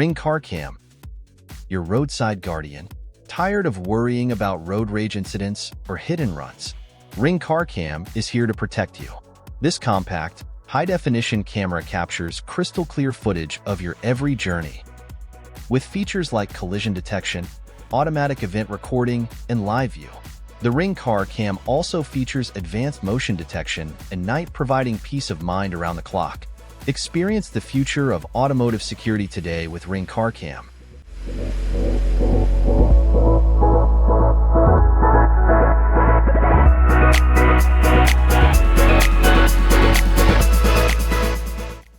Ring Car Cam, your roadside guardian. Tired of worrying about road rage incidents or hit-and-runs? Ring Car Cam is here to protect you. This compact, high-definition camera captures crystal-clear footage of your every journey. With features like collision detection, automatic event recording, and live view, the Ring Car Cam also features advanced motion detection and night, providing peace of mind around the clock. Experience the future of automotive security today with Ring Car Cam.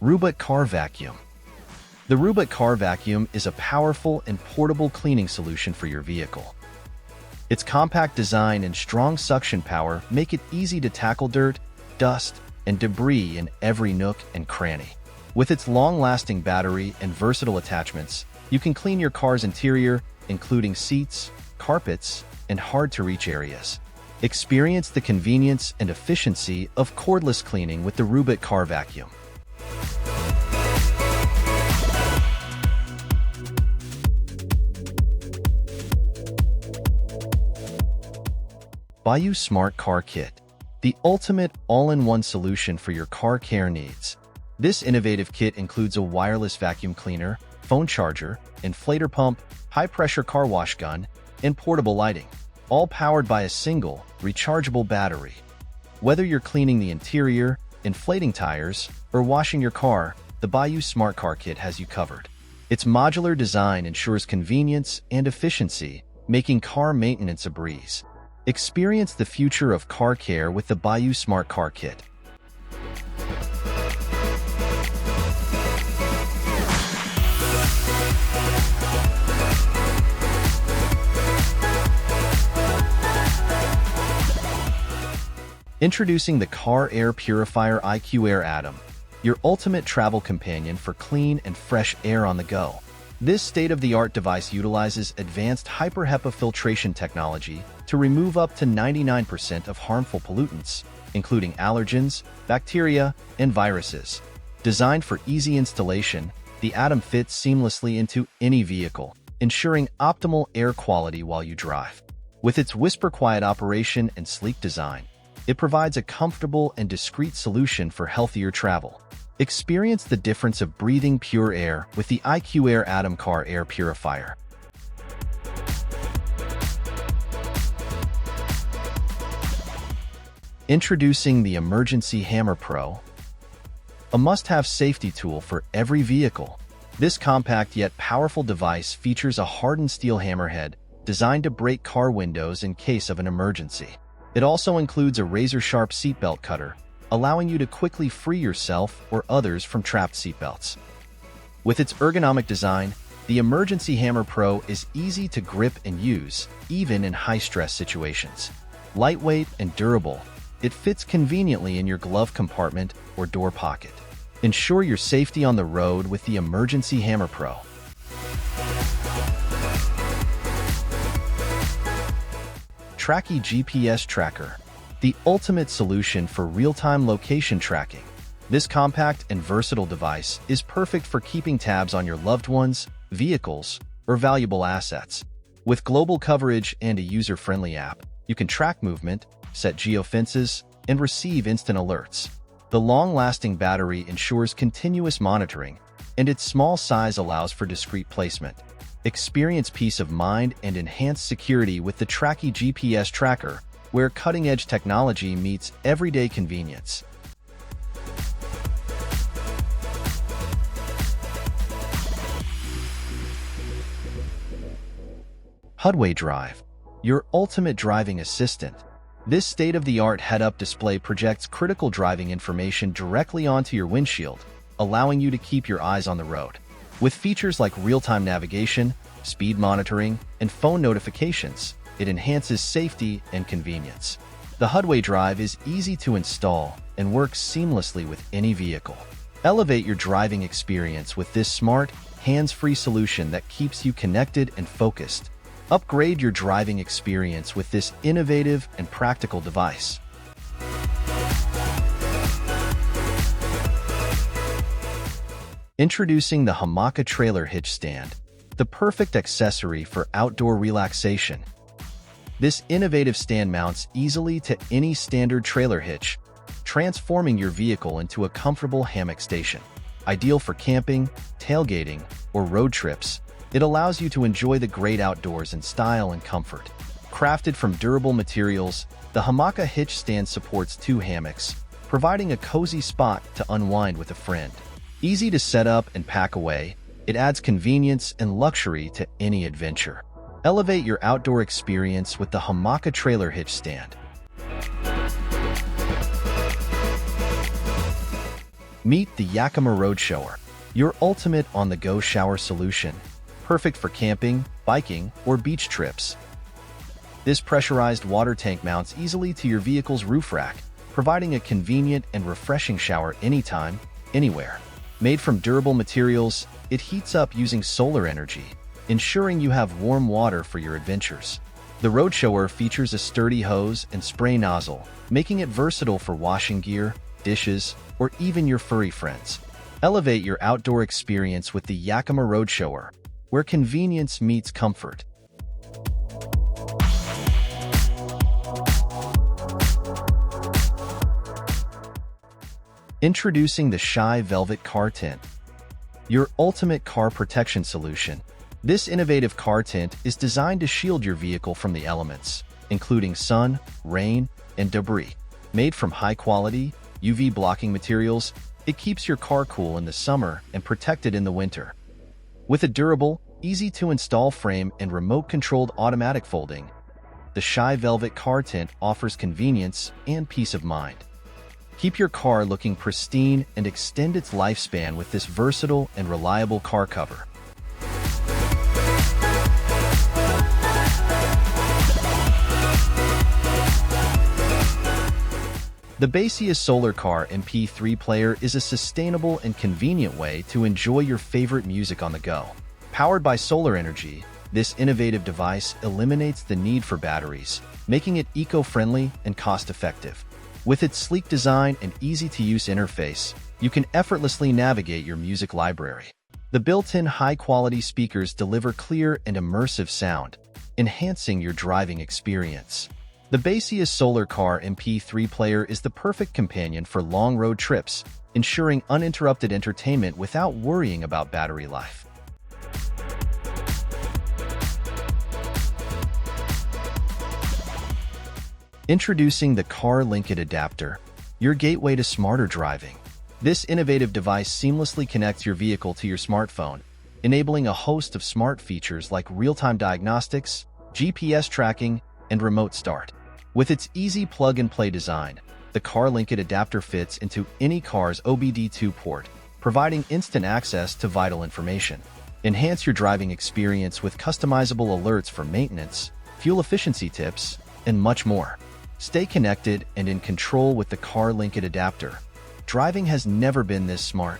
RUBOT Car Vacuum. The RUBOT Car Vacuum is a powerful and portable cleaning solution for your vehicle. Its compact design and strong suction power make it easy to tackle dirt, dust, and debris in every nook and cranny. With its long-lasting battery and versatile attachments, you can clean your car's interior, including seats, carpets, and hard-to-reach areas. Experience the convenience and efficiency of cordless cleaning with the RUBOT Car Vacuum. Bayu Smart Car Kit, the ultimate all-in-one solution for your car care needs. This innovative kit includes a wireless vacuum cleaner, phone charger, inflator pump, high-pressure car wash gun, and portable lighting, all powered by a single, rechargeable battery. Whether you're cleaning the interior, inflating tires, or washing your car, the Bayu Smart Car Kit has you covered. Its modular design ensures convenience and efficiency, making car maintenance a breeze. Experience the future of car care with the Bayu Smart Car Kit. Introducing the Car Air Purifier IQAir Atem, your ultimate travel companion for clean and fresh air on the go. This state-of-the-art device utilizes advanced HEPA filtration technology to remove up to 99% of harmful pollutants, including allergens, bacteria, and viruses. Designed for easy installation, the Atem fits seamlessly into any vehicle, ensuring optimal air quality while you drive. With its whisper-quiet operation and sleek design, it provides a comfortable and discreet solution for healthier travel. Experience the difference of breathing pure air with the IQAir Atem Car Air Purifier. Introducing the Emergency Hammer Pro, a must-have safety tool for every vehicle. This compact yet powerful device features a hardened steel hammerhead designed to break car windows in case of an emergency. It also includes a razor-sharp seatbelt cutter, allowing you to quickly free yourself or others from trapped seatbelts. With its ergonomic design, the Emergency Hammer Pro is easy to grip and use, even in high-stress situations. Lightweight and durable, it fits conveniently in your glove compartment or door pocket. Ensure your safety on the road with the Emergency Hammer Pro. Tracki GPS Tracker, the ultimate solution for real-time location tracking. This compact and versatile device is perfect for keeping tabs on your loved ones, vehicles, or valuable assets. With global coverage and a user-friendly app, you can track movement, set geofences, and receive instant alerts. The long-lasting battery ensures continuous monitoring, and its small size allows for discreet placement. Experience peace of mind and enhanced security with the Tracki GPS Tracker, where cutting-edge technology meets everyday convenience. HUDWAY Drive, your ultimate driving assistant. This state-of-the-art head-up display projects critical driving information directly onto your windshield, allowing you to keep your eyes on the road. With features like real-time navigation, speed monitoring, and phone notifications, it enhances safety and convenience. The HUDWAY Drive is easy to install and works seamlessly with any vehicle. Elevate your driving experience with this smart, hands-free solution that keeps you connected and focused. Upgrade your driving experience with this innovative and practical device. Introducing the Hammaka Trailer Hitch Stand, the perfect accessory for outdoor relaxation. This innovative stand mounts easily to any standard trailer hitch, transforming your vehicle into a comfortable hammock station. Ideal for camping, tailgating, or road trips, it allows you to enjoy the great outdoors in style and comfort. Crafted from durable materials, the Hammaka hitch stand supports 2 hammocks, providing a cozy spot to unwind with a friend. Easy to set up and pack away, it adds convenience and luxury to any adventure. Elevate your outdoor experience with the Hammaka Trailer Hitch Stand. Meet the Yakima RoadShower, your ultimate on-the-go shower solution, perfect for camping, biking, or beach trips. This pressurized water tank mounts easily to your vehicle's roof rack, providing a convenient and refreshing shower anytime, anywhere. Made from durable materials, it heats up using solar energy, ensuring you have warm water for your adventures. The RoadShower features a sturdy hose and spray nozzle, making it versatile for washing gear, dishes, or even your furry friends. Elevate your outdoor experience with the Yakima RoadShower, where convenience meets comfort. Introducing the Shy Velvet Car Tint, your ultimate car protection solution. This innovative car tint is designed to shield your vehicle from the elements, including sun, rain, and debris. Made from high-quality, UV-blocking materials, it keeps your car cool in the summer and protected in the winter. With a durable, easy-to-install frame and remote-controlled automatic folding, the Shy Velvet Car Tint offers convenience and peace of mind. Keep your car looking pristine and extend its lifespan with this versatile and reliable car cover. The Baseus Solar Car MP3 player is a sustainable and convenient way to enjoy your favorite music on the go. Powered by solar energy, this innovative device eliminates the need for batteries, making it eco-friendly and cost-effective. With its sleek design and easy-to-use interface, you can effortlessly navigate your music library. The built-in high-quality speakers deliver clear and immersive sound, enhancing your driving experience. The Baseus Solar Car MP3 player is the perfect companion for long road trips, ensuring uninterrupted entertainment without worrying about battery life. Introducing the Car Linket adapter, your gateway to smarter driving. This innovative device seamlessly connects your vehicle to your smartphone, enabling a host of smart features like real-time diagnostics, GPS tracking, and remote start. With its easy plug-and-play design, the Car Linket adapter fits into any car's OBD2 port, providing instant access to vital information. Enhance your driving experience with customizable alerts for maintenance, fuel efficiency tips, and much more. Stay connected and in control with the Car Linket adapter. Driving has never been this smart.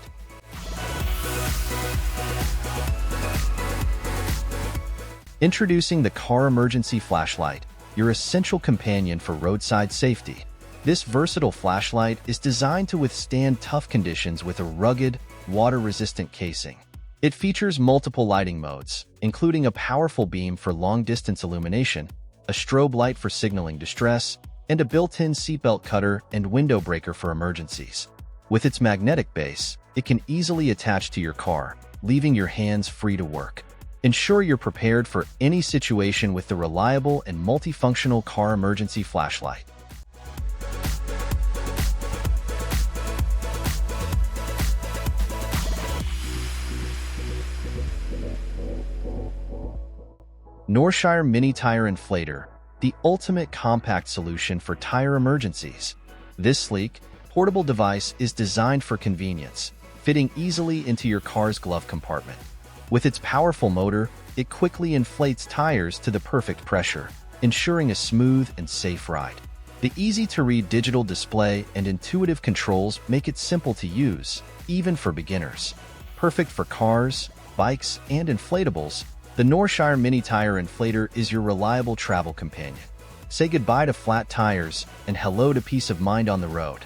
Introducing the Car Emergency Flashlight, your essential companion for roadside safety. This versatile flashlight is designed to withstand tough conditions with a rugged, water-resistant casing. It features multiple lighting modes, including a powerful beam for long-distance illumination, a strobe light for signaling distress, and a built-in seatbelt cutter and window breaker for emergencies. With its magnetic base, it can easily attach to your car, leaving your hands free to work. Ensure you're prepared for any situation with the reliable and multifunctional car emergency flashlight. Norshire Mini Tire Inflator, the ultimate compact solution for tire emergencies. This sleek, portable device is designed for convenience, fitting easily into your car's glove compartment. With its powerful motor, it quickly inflates tires to the perfect pressure, ensuring a smooth and safe ride. The easy-to-read digital display and intuitive controls make it simple to use, even for beginners. Perfect for cars, bikes, and inflatables, the Norshire Mini Tire Inflator is your reliable travel companion. Say goodbye to flat tires and hello to peace of mind on the road.